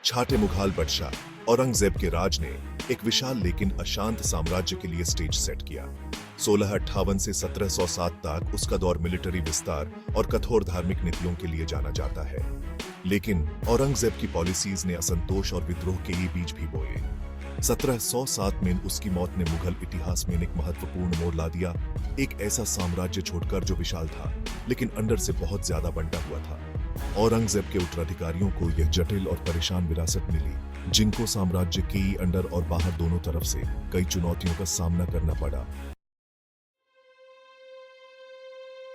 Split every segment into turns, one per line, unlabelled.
छाटे मुघल बादशाह औरंगजेब के राज ने एक विशाल लेकिन अशांत साम्राज्य के लिए स्टेज सेट किया। 1658 से 1707 तक उसका दौर मिलिट्री विस्तार और कठोर धार्मिक नीतियों के लिए जाना जाता है। लेकिन औरंगजेब की पॉलिसीज ने असंतोष और विद्रोह के ये बीज भी बोए। 1707 में उसकी मौत ने मुगल इतिहास में एक महत्वपूर्ण मोड़ ला दिया। एक ऐसा साम्राज्य छोड़कर जो विशाल था लेकिन अंदर से बहुत ज्यादा बंटा हुआ था। औरंगजेब के उत्तराधिकारियों को यह जटिल और परेशान विरासत मिली, जिनको साम्राज्य के अंदर और बाहर दोनों तरफ से कई चुनौतियों का सामना करना पड़ा।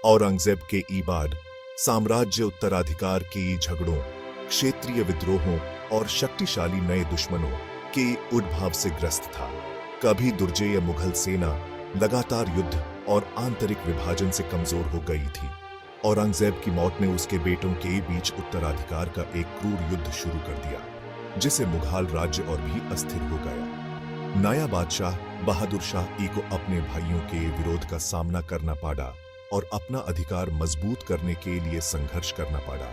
औरंगजेब के बाद साम्राज्य उत्तराधिकार के झगड़ों, क्षेत्रीय विद्रोहों और शक्तिशाली नए दुश्मनों के उद्भव से ग्रस्त था। कभी दुर्जय मुगल सेना लगातार युद्ध और आंतरिक विभाजन से कमजोर हो गई थी। औरंगजेब की मौत ने उसके बेटों के बीच उत्तराधिकार का एक क्रूर युद्ध शुरू कर दिया, जिसे मुगल राज्य और भी अस्थिर हो गया। नया बादशाह बहादुर शाह को अपने भाइयों के विरोध का सामना करना पड़ा और अपना अधिकार मजबूत करने के लिए संघर्ष करना पड़ा।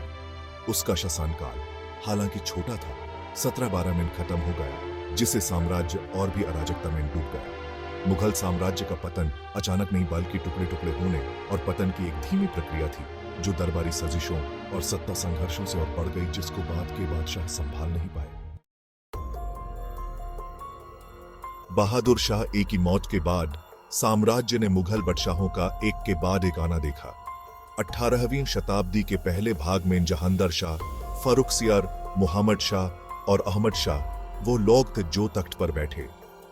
उसका शासनकाल हालांकि छोटा था, 1712 में खत्म हो गया, जिससे साम्राज्य और भी अराजकता में डूब गया। मुगल साम्राज्य का पतन अचानक नहीं बल्कि टुकड़े टुकड़े होने और पतन की एक धीमी प्रक्रिया थी, जो दरबारी साजिशों और सत्ता संघर्षों से और बढ़ गई, जिसको बाद के बादशाह संभाल नहीं पाए। बहादुर शाह की मौत के बाद साम्राज्य ने मुगल बादशाहों का एक के बाद एक आना देखा। 18वीं शताब्दी के पहले भाग में जहांगीर शाह, फर्रुखसियार, मुहम्मद शाह और अहमद शाह वो लोग थे जो तख्त पर बैठे।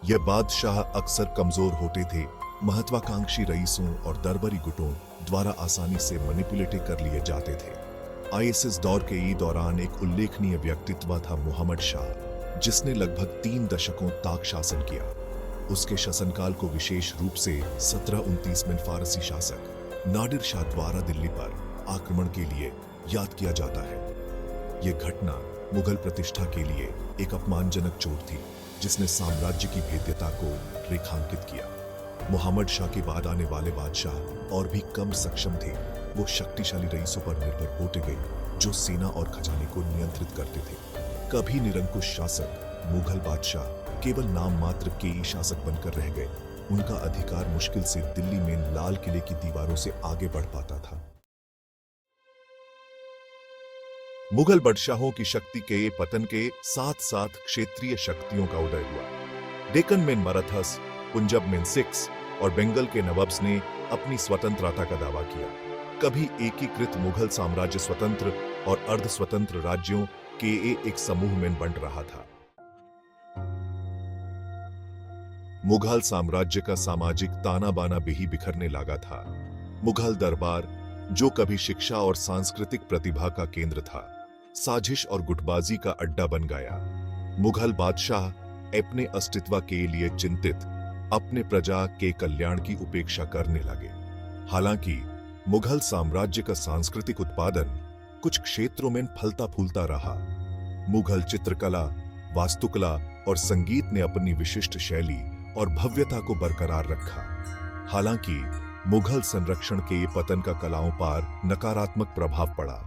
ये बादशाह अक्सर कमजोर होते थे, महत्वाकांक्षी रईसों और दरबारी गुटों द्वारा आसानी से मैनिपुलेट कर लिए जाते थे। इस दौर के दौरान एक उल्लेखनीय व्यक्तित्व था मुहम्मद शाह, जिसने लगभग 3 दशकों तक शासन किया। उसके शासनकाल को विशेष रूप से 1729 में फारसी शासक नादिर शाह द्वारा दिल्ली पर आक्रमण के लिए याद किया जाता है। यह घटना मुगल प्रतिष्ठा के लिए एक अपमानजनक चोट थी, जिसने साम्राज्य की भेद्यता को रेखांकित किया। मुहम्मद शाह के बाद आने वाले बादशाह और भी कम सक्षम थे। वो शक्तिशाली रईसों पर निर्भर होते गए, जो सेना और खजाने को नियंत्रित करते थे। कभी निरंकुश शासक मुगल बादशाह केवल नाम मात्र के शासक बनकर रह गए। उनका अधिकार मुश्किल से दिल्ली में लाल किले की दीवारों से आगे बढ़ पाता था। मुगल बादशाहों की शक्ति के पतन के साथ साथ क्षेत्रीय शक्तियों का उदय हुआ। डेक्कन में मराठास, पंजाब में सिख्स और बंगाल के नवाब्स ने अपनी स्वतंत्रता का दावा किया। कभी एकीकृत मुगल साम्राज्य स्वतंत्र और अर्ध स्वतंत्र राज्यों के एक समूह में बंट रहा था। मुगल साम्राज्य का सामाजिक ताना बाना भी बिखरने लगा था। मुगल दरबार, जो कभी शिक्षा और सांस्कृतिक प्रतिभा का केंद्र था, साजिश और गुटबाजी का अड्डा बन गया। मुगल बादशाह अपने अस्तित्व के लिए चिंतित अपने प्रजा के कल्याण की उपेक्षा करने लगे। हालांकि मुगल साम्राज्य का सांस्कृतिक उत्पादन कुछ क्षेत्रों में फलता फूलता रहा। मुगल चित्रकला, वास्तुकला और संगीत ने अपनी विशिष्ट शैली और भव्यता को बरकरार रखा। हालांकि मुगल संरक्षण के पतन का कलाओं पर नकारात्मक प्रभाव पड़ा।